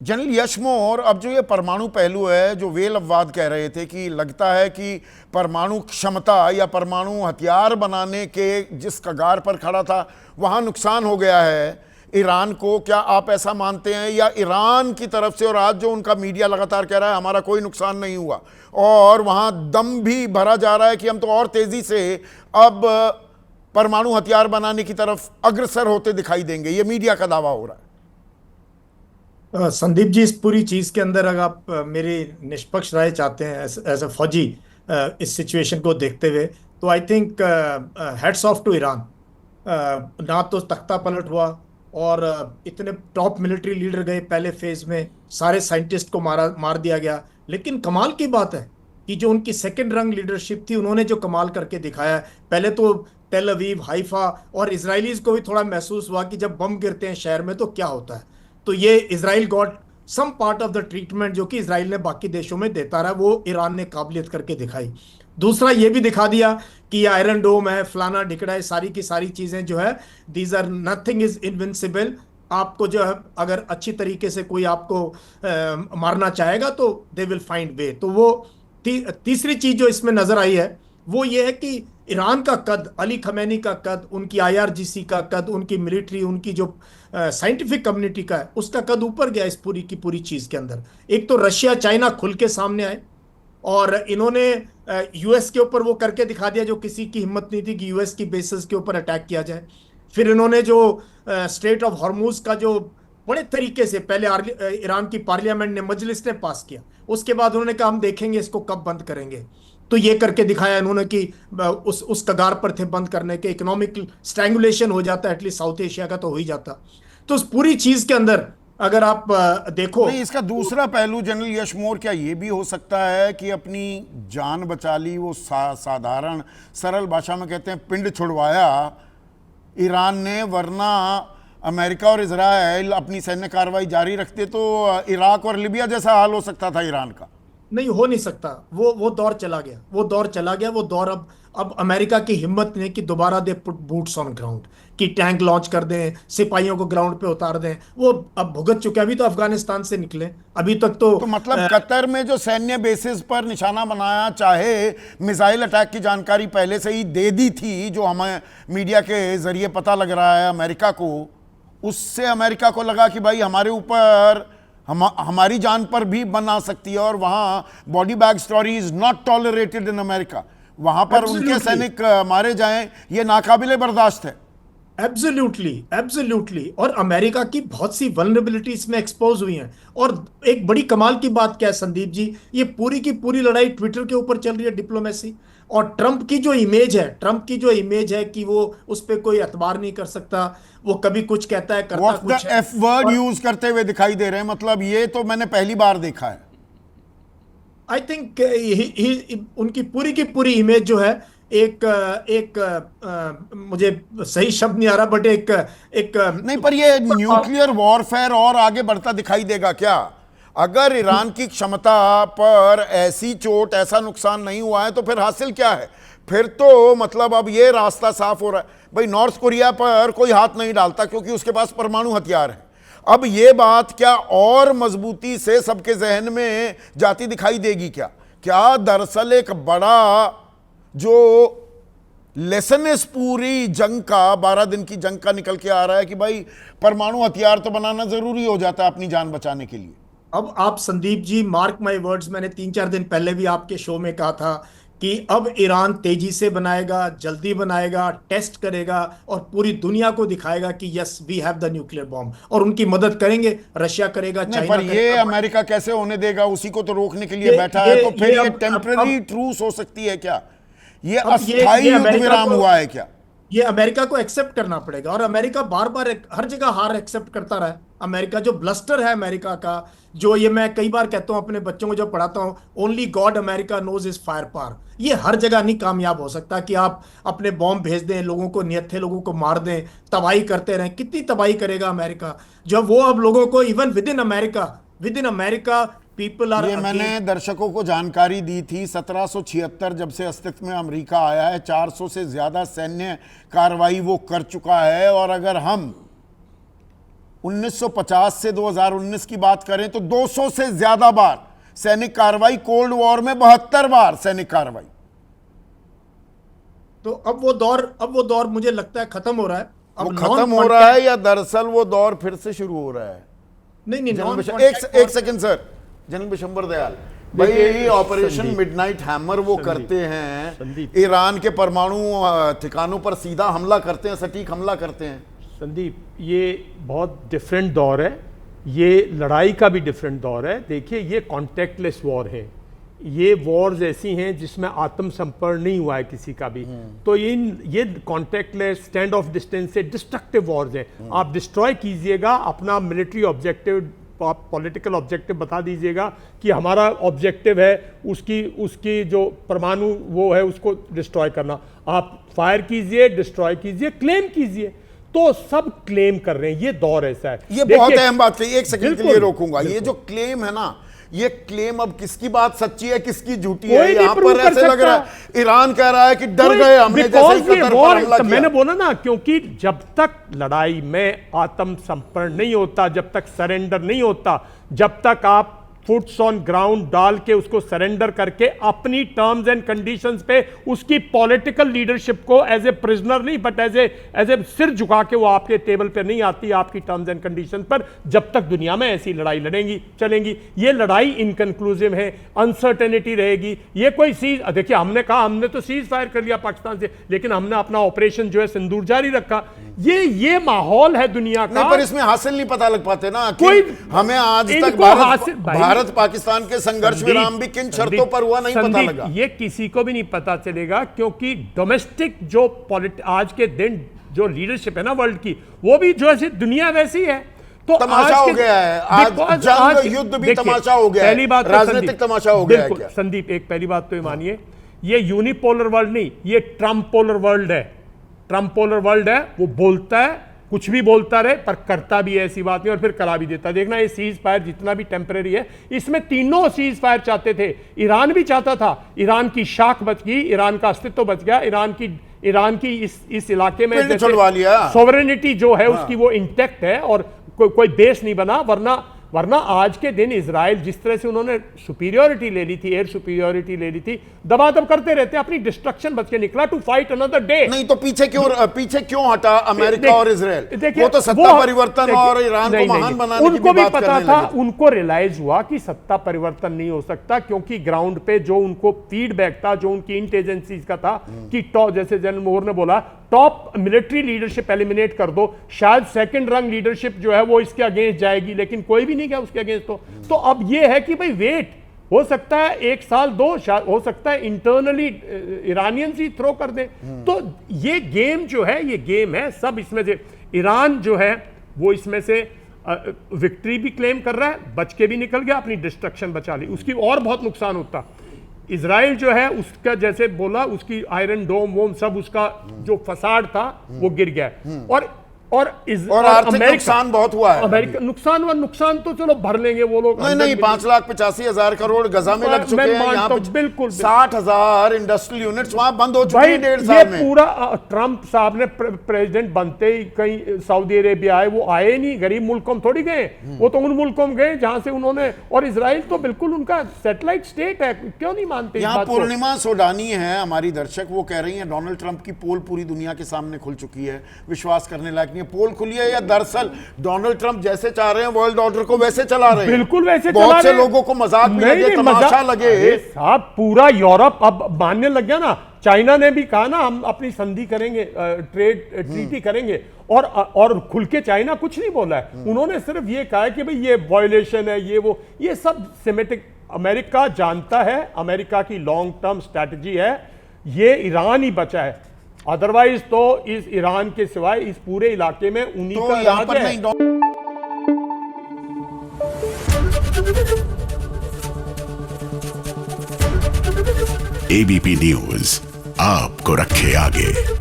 General यशमोर, अब जो ये परमाणु पहलू है, जो वेल अववाद कह रहे थे कि लगता है कि परमाणु क्षमता या परमाणु हथियार बनाने के जिस कगार पर खड़ा था वहां नुकसान हो गया है ईरान को, क्या आप ऐसा मानते हैं? या ईरान की तरफ से, और आज जो उनका मीडिया लगातार कह रहा है हमारा कोई नुकसान नहीं हुआ, और वहां दम भी भरा जा रहा है कि हम तो और तेजी से अब परमाणु हथियार बनाने की तरफ अग्रसर होते दिखाई देंगे, ये मीडिया का दावा हो रहा है। संदीप जी, इस पूरी चीज के अंदर अगर आप मेरी निष्पक्ष राय चाहते हैं एज अ फौजी, इस सिचुएशन को देखते हुए, तो I think heads off to Iran. ना तो तख्ता पलट हुआ और इतने टॉप मिलिट्री लीडर गए पहले फेज में, सारे साइंटिस्ट को मार दिया गया। लेकिन कमाल की बात है कि जो उनकी सेकंड रंग लीडरशिप थी, उन्होंने जो कमाल करके दिखाया है। पहले तो टेल अवीव, हाइफा और इसराइलीज को भी थोड़ा महसूस हुआ कि जब बम गिरते हैं शहर में तो क्या होता है। तो ये Israel got some part of the treatment जो कि इसराइल ने बाकी देशों में देता रहा, वो ईरान ने काबिलियत करके दिखाई। दूसरा ये भी दिखा दिया कि आयरन डोम है, फलाना ढिकड़ा है, सारी की सारी चीजें जो है, these are nothing is invincible. आपको जो है अगर अच्छी तरीके से कोई आपको मारना चाहेगा तो दे विल फाइंड वे। तो वो तीसरी चीज जो इसमें नजर आई है वो ये है कि ईरान का कद, अली खमेनी का कद, उनकी आईआरजीसी का कद, उनकी मिलिट्री, उनकी जो साइंटिफिक कम्युनिटी का है, उसका कद ऊपर गया इस पूरी की पूरी चीज के अंदर। एक तो रशिया चाइना खुल के सामने आए और इन्होंने यूएस के ऊपर वो करके दिखा दिया जो किसी की हिम्मत नहीं थी कि यूएस की बेसिस के ऊपर अटैक किया जाए। फिर इन्होंने जो स्ट्रेट ऑफ हॉर्मूज का जो बड़े तरीके से पहले ईरान की पार्लियामेंट ने, मजलिस ने पास किया, उसके बाद उन्होंने कहा हम देखेंगे इसको कब बंद करेंगे। तो ये करके दिखाया इन्होंने कि उस कगार पर थे बंद करने के। इकोनॉमिक स्ट्रैंगुलेशन हो जाता है, एटलीस्ट साउथ एशिया का तो हो ही जाता। तो उस पूरी चीज के अंदर अगर आप देखो नहीं, इसका दूसरा पहलू जनरल यशमोर, क्या ये भी हो सकता है कि अपनी जान बचा ली, वो साधारण सरल भाषा में कहते हैं पिंड छुड़वाया ईरान ने, वरना अमेरिका और इजराइल अपनी सैन्य कार्रवाई जारी रखते तो इराक और लिबिया जैसा हाल हो सकता था ईरान का। नहीं हो नहीं सकता। वो दौर चला गया, वो दौर चला गया। वो दौर अब अमेरिका की हिम्मत नहीं कि दोबारा they put boots on ground, कि टैंक लॉन्च कर दें, सिपाहियों को ग्राउंड पे उतार दें। वो अब भुगत चुके हैं। अभी तो अफगानिस्तान से निकले, अभी तक तो तो मतलब कतर में जो सैन्य बेसिस पर निशाना बनाया, चाहे मिसाइल अटैक की जानकारी पहले से ही दे दी थी, जो हमें मीडिया के जरिए पता लग रहा है अमेरिका को, उससे अमेरिका को लगा कि भाई हमारे ऊपर हमारी जान पर भी बन आ सकती है, और वहां body bag story is not tolerated in America. वहां पर उनके एब्सोल्युटली, सैनिक मारे जाएं, ये नाकाबिले बर्दाश्त है। Absolutely, absolutely. और अमेरिका की बहुत सी वल्नरेबिलिटी इसमें एक्सपोज हुई हैं। और एक बड़ी कमाल की बात क्या है संदीप जी, ये पूरी की पूरी लड़ाई ट्विटर के ऊपर चल रही है, डिप्लोमेसी। और ट्रंप की जो इमेज है, ट्रंप की जो इमेज है कि वो उस पर कोई एतबार नहीं कर सकता, वो कभी कुछ कहता है, करता व्हाट्स द कुछ है। एफ वर्ड और यूज करते हुए दिखाई दे रहे हैं, मतलब ये तो मैंने पहली बार देखा है। आई थिंक उनकी पूरी की पूरी इमेज जो है, एक एक मुझे सही शब्द नहीं आ रहा, बट एक एक नहीं, पर ये न्यूक्लियर वॉरफेयर और आगे बढ़ता दिखाई देगा क्या? अगर ईरान की क्षमता पर ऐसी चोट, ऐसा नुकसान नहीं हुआ है, तो फिर हासिल क्या है? फिर तो मतलब अब ये रास्ता साफ हो रहा है, भाई नॉर्थ कोरिया पर कोई हाथ नहीं डालता क्योंकि उसके पास परमाणु हथियार है। अब ये बात क्या और मजबूती से सबके जहन में जाती दिखाई देगी क्या? क्या दरअसल एक बड़ा जो लेसन इस पूरी जंग का, 12 दिन की जंग का, निकल के आ रहा है कि भाई परमाणु हथियार तो बनाना जरूरी हो जाता है अपनी जान बचाने के लिए। अब आप Sandeep ji mark my words, मैंने 3-4 दिन पहले भी आपके शो में कहा था कि अब ईरान तेजी से बनाएगा, जल्दी बनाएगा, टेस्ट करेगा और पूरी दुनिया को दिखाएगा कि yes we have the nuclear bomb. और उनकी मदद करेंगे, रशिया करेगा, नहीं, चाइना पर ये करेगा। अमेरिका कैसे होने देगा? उसी को तो रोकने के लिए ये बैठा ये है, तो फिर ये ये अब टेम्पररी ट्रूस हो सकती है क्या? ये अब अस्थाई ये युद्ध अमेरिका विराम को, हुआ है क्या? ये अमेरिका को एक्सेप्ट करना पड़ेगा। और अमेरिका बार बार हर जगह हार एक्सेप्ट करता रहा है। अमेरिका जो ब्लस्टर है अमेरिका का, जो ये मैं कई बार कहता हूं अपने बच्चों को जब पढ़ाता हूं, only God America knows is fire power. ये हर जगह नहीं कामयाब हो सकता कि आप अपने बॉम्ब भेज दें, लोगों को, निहत्थे लोगों को मार दें, तबाही करते रहें। कितनी तबाही करेगा अमेरिका जब वो अब लोगों को, even with in America people are ये मैंने अगेंस्ट। दर्शकों को जानकारी दी थी, 1776 जब से अस्तित्व में अमेरिका आया है, 400 से ज्यादा सैन्य कार्रवाई वो कर चुका है। और अगर हम 1950 से 2019 की बात करें तो 200 से ज्यादा बार सैनिक कार्रवाई, कोल्ड वॉर में 72 बार सैनिक कार्रवाई। तो अब वो दौर मुझे लगता है खत्म हो रहा है। वो अब खत्म हो रहा है या दरअसल वो दौर फिर से शुरू हो रहा है? नहीं एक second sir, general Bishambar Dayal भाई, ऑपरेशन मिडनाइट हैमर वो करते हैं, ईरान के परमाणु ठिकानों पर सीधा हमला करते हैं, सटीक हमला करते हैं। संदीप, ये बहुत डिफरेंट दौर है, ये लड़ाई का भी डिफरेंट दौर है। देखिए, ये कॉन्टेक्टलेस वॉर है, ये वॉर्स ऐसी हैं जिसमें आत्मसंपर्क नहीं हुआ है किसी का भी। तो ये कॉन्टेक्टलेस, स्टैंड ऑफ डिस्टेंस से डिस्ट्रक्टिव वॉर्स हैं। आप डिस्ट्रॉय कीजिएगा, अपना मिलिट्री ऑब्जेक्टिव, पॉलिटिकल ऑब्जेक्टिव बता दीजिएगा कि हमारा ऑब्जेक्टिव है उसकी जो परमाणु वो है उसको डिस्ट्रॉय करना। आप फायर कीजिए, डिस्ट्रॉय कीजिए, क्लेम कीजिए। तो सब क्लेम कर रहे हैं, ये दौर ऐसा है। ये बहुत अहम बात कही, एक सेकंड के लिए रोकूंगा। ये जो क्लेम है ना, ये क्लेम अब किसकी बात सच्ची है, किसकी झूठी है? यहाँ पर ऐसे लग रहा है ईरान कह रहा है कि डर गए हमने, जैसे कतर पर हमला किया। मैंने बोला ना, क्योंकि जब तक लड़ाई में आत्मसमर्पण नहीं होता, जब तक सरेंडर नहीं होता, जब तक आप फुट्स ऑन ग्राउंड डाल के उसको सरेंडर करके अपनी टर्म्स एंड कंडीशंस पे उसकी पॉलिटिकल लीडरशिप को एज ए प्रिजनर नहीं बट एज ए सिर झुका के वो आपके टेबल पे नहीं आती आपकी टर्म्स एंड कंडीशंस पर, जब तक दुनिया में ऐसी लड़ाई लड़ेंगी चलेंगी। ये लड़ाई इनकंक्लूसिव है, अनसर्टेनिटी रहेगी। ये कोई सीज, देखिए हमने कहा हमने तो सीज फायर कर लिया पाकिस्तान से, लेकिन हमने अपना ऑपरेशन जो है सिंदूर जारी रखा। ये माहौल है दुनिया का। पर इसमें हासिल नहीं पता लग पाते ना, कोई हमें आज तक भारत पाकिस्तान के संघर्ष विराम भी किन शर्तों पर हुआ नहीं पता लगा। ये किसी को भी नहीं पता चलेगा, क्योंकि डोमेस्टिक जो आज के दिन जो लीडरशिप है ना वर्ल्ड की, वो भी जो है दुनिया वैसी है। तो तमाशा हो गया है आज, जंग युद्ध भी तमाशा हो गया है, पहली बात राजनीतिक तमाशा हो गया है क्या? संदीप, एक पहली बात तो ये मानिए, ये यूनिपोलर वर्ल्ड नहीं, ये ट्रम्प पोलर वर्ल्ड है। ट्रम्प पोलर वर्ल्ड है, वो बोलता है, कुछ भी बोलता रहे, पर करता भी है, ऐसी बात नहीं, और फिर करा भी देता। देखना ये सीज फायर जितना भी टेम्परेरी है, इसमें तीनों सीज फायर चाहते थे। ईरान भी चाहता था, ईरान की शाख बच गई, ईरान का अस्तित्व बच गया, ईरान की इस इलाके में सोवरेनिटी जो है उसकी वो इंटैक्ट है, और कोई बेस नहीं बना। वरना आज के दिन इजराइल जिस तरह से उन्होंने सुपीरियोरिटी ले ली थी, एयर सुपीरियोरिटी ले ली थी, दबादब करते रहते, अपनी डिस्ट्रक्शन बच के निकला टू फाइट अनदर डे। नहीं तो पीछे क्यों हटा अमेरिका और इजराइल? वो तो सत्ता परिवर्तन और ईरान को महान बनाने की बात करने लगे। उनको रियलाइज हुआ कि सत्ता परिवर्तन नहीं हो सकता, क्योंकि ग्राउंड पे जो उनको फीडबैक था, जो उनकी इंटेलिजेंसीज का था कि टॉप, जैसे जनरल मोहर ने बोला, टॉप मिलिट्री लीडरशिप एलिमिनेट कर दो, शायद सेकंड रंग लीडरशिप जो है वो इसके अगेंस्ट जाएगी, लेकिन कोई भी नहीं गया उसके अगेंस्ट। तो अब ये है कि भाई वेट, हो सकता है 1 साल 2 हो सकता है इंटरनली ईरानियंस ही थ्रो कर दें। तो ये गेम जो है, ये गेम है सब। इसमें से ईरान जो है वो इसमें से विक्ट्री भी क्लेम कर रहा है, बच के भी निकल गया, अपनी डिस्ट्रक्शन बचा ली, उसकी और बहुत नुकसान होता। इजराइल जो है उसका, जैसे बोला, उसकी आयरन डोम वोम सब, उसका जो फसाड था वो गिर गया, और आर्थिक नुकसान बहुत हुआ है। अमेरिका नुकसान तो चलो भर लेंगे वो लोग। नहीं 5,85,000 करोड़ गजा में लग चुके हैं। यहाँ पे बिल्कुल 60,000 इंडस्ट्रियल यूनिट्स वहां बंद हो चुके हैं 1.5 साल में। पूरा ट्रंप साहब ने प्रेसिडेंट बनते ही कहीं सऊदी अरेबिया आए, वो आए नहीं, गरीब मुल्कों में थोड़ी गए, वो तो उन मुल्कों में गए जहां से उन्होंने, और इजराइल तो बिल्कुल उनका सैटेलाइट स्टेट है, क्यों नहीं मानते? यहाँ पूर्णिमा सोडानी है हमारी दर्शक, वो कह रही है डोनाल्ड ट्रंप की पोल पूरी दुनिया के सामने खुल चुकी है, विश्वास करने लायक नहीं। पोल खुली है या दरअसल डोनाल्ड ट्रंप जैसे चाह रहे हैं वर्ल्ड ऑर्डर को वैसे चला रहे हैं? बिल्कुल वैसे बहुत से लोगों को मजाक भी लगे, तमाशा लगे। साहब पूरा यूरोप अब मानने लग गया ना। चाइना ने भी कहा ना हम अपनी संधि करेंगे, ट्रेड ट्रीटी करेंगे, और खुल के चाइना कुछ नहीं बोला है। उन्होंने सिर्फ ये कहा है कि भाई ये वायलेशन है, ये सब सिमेटिक। अमेरिका जानता है, अमेरिका की लॉन्ग टर्म स्ट्रैटेजी है, ये ईरान ही बचा है, अदरवाइज तो इस ईरान के सिवाय इस पूरे इलाके में उन्हीं तो का यहां पर है। एबीपी न्यूज आपको रखे आगे।